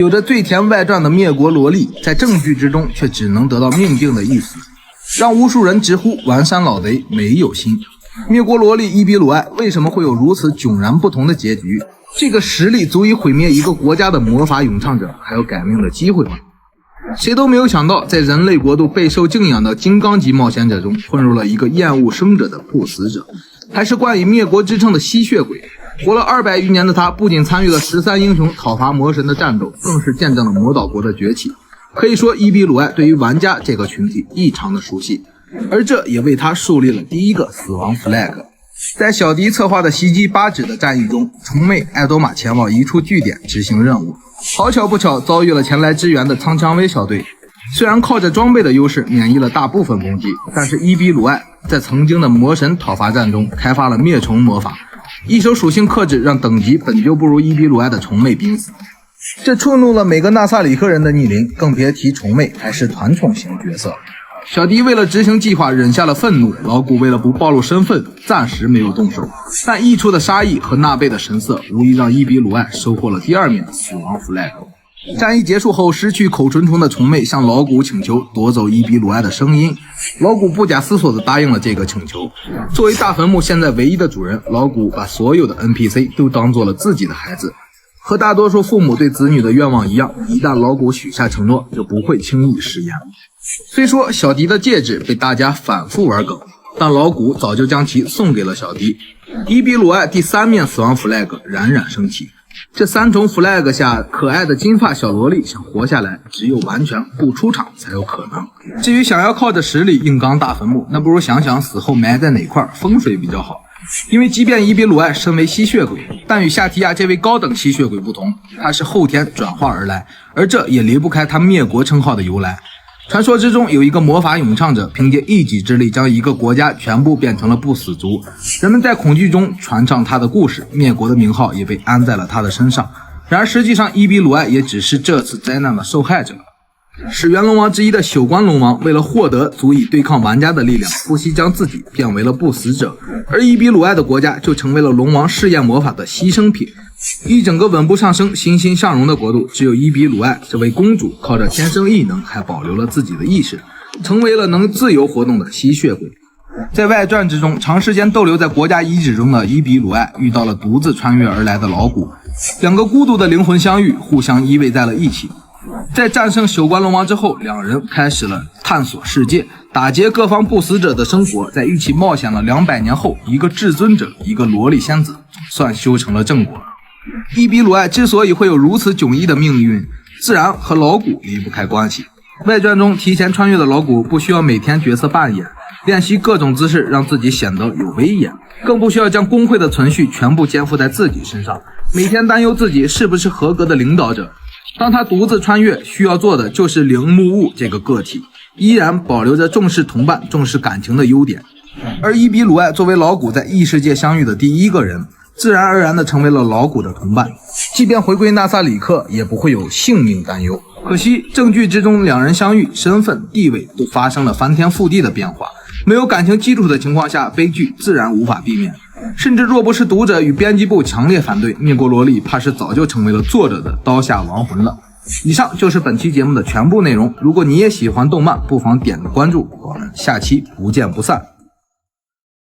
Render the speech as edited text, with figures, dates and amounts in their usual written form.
有着最甜外传的灭国萝莉，在正剧之中却只能得到命定的意思，让无数人直呼丸山老贼没有心。灭国萝莉伊比鲁艾为什么会有如此迥然不同的结局？这个实力足以毁灭一个国家的魔法咏唱者，还有改命的机会吗？谁都没有想到，在人类国度备受敬仰的金刚级冒险者中，混入了一个厌恶生者的不死者，还是冠以灭国之称的吸血鬼。活了200余年的他，不仅参与了13英雄讨伐魔神的战斗，更是见证了魔岛国的崛起。可以说，伊比鲁艾对于玩家这个群体异常的熟悉，而这也为他树立了第一个死亡 flag。在小迪策划的袭击巴指的战役中，虫妹艾多玛前往一处据点执行任务，好巧不巧遭遇了前来支援的苍蔷薇小队。虽然靠着装备的优势免疫了大部分攻击，但是伊比鲁艾在曾经的魔神讨伐战中开发了灭虫魔法，一手属性克制让等级本就不如伊比鲁艾的虫妹濒死，这触怒了每个纳萨里克人的逆鳞，更别提虫妹还是团宠型角色。小迪为了执行计划忍下了愤怒，老古为了不暴露身份暂时没有动手，但溢出的杀意和纳贝的神色无疑让伊比鲁艾收获了第2面死亡 flag。 战役结束后，失去口唇虫的虫妹向老古请求夺走伊比鲁艾的声音，老古不假思索地答应了这个请求。作为大坟墓现在唯一的主人，老古把所有的 NPC 都当做了自己的孩子，和大多数父母对子女的愿望一样，一旦老古许下承诺，就不会轻易食言。虽说小迪的戒指被大家反复玩梗，但老古早就将其送给了小迪。伊比鲁艾第3面死亡 flag 冉冉升起，这3重 flag 下，可爱的金发小萝莉想活下来，只有完全不出场才有可能。至于想要靠着实力硬刚大坟墓，那不如想想死后埋在哪块风水比较好。因为即便伊比鲁艾身为吸血鬼，但与夏提亚这位高等吸血鬼不同，他是后天转化而来，而这也离不开他灭国称号的由来。传说之中有一个魔法咏唱者，凭借一己之力将一个国家全部变成了不死族，人们在恐惧中传唱他的故事，灭国的名号也被安在了他的身上。然而实际上伊比鲁艾也只是这次灾难的受害者。始源龙王之一的朽冠龙王为了获得足以对抗玩家的力量，不惜将自己变为了不死者，而伊比鲁艾的国家就成为了龙王试验魔法的牺牲品。一整个稳步上升欣欣向荣的国度，只有伊比鲁艾这位公主靠着天生异能还保留了自己的意识，成为了能自由活动的吸血鬼。在外传之中，长时间逗留在国家遗址中的伊比鲁艾遇到了独自穿越而来的老古，两个孤独的灵魂相遇，互相依偎在了一起。在战胜朽冠龙王之后，两人开始了探索世界、打劫各方不死者的生活。在一起冒险了200年后，一个至尊者，一个萝莉仙子，算修成了正果。伊比鲁艾之所以会有如此迥异的命运，自然和老古离不开关系。外传中提前穿越的老古不需要每天角色扮演，练习各种姿势让自己显得有威严，更不需要将工会的存续全部肩负在自己身上，每天担忧自己是不是合格的领导者。当他独自穿越，需要做的就是铃木悟这个个体，依然保留着重视同伴、重视感情的优点。而伊比鲁艾作为老古在异世界相遇的第一个人，自然而然地成为了老古的同伴，即便回归纳萨里克也不会有性命担忧。可惜正剧之中两人相遇，身份地位都发生了翻天覆地的变化，没有感情基础的情况下，悲剧自然无法避免。甚至若不是读者与编辑部强烈反对，灭国萝莉怕是早就成为了作者的刀下亡魂了。以上就是本期节目的全部内容，如果你也喜欢动漫，不妨点个关注，我们下期不见不散。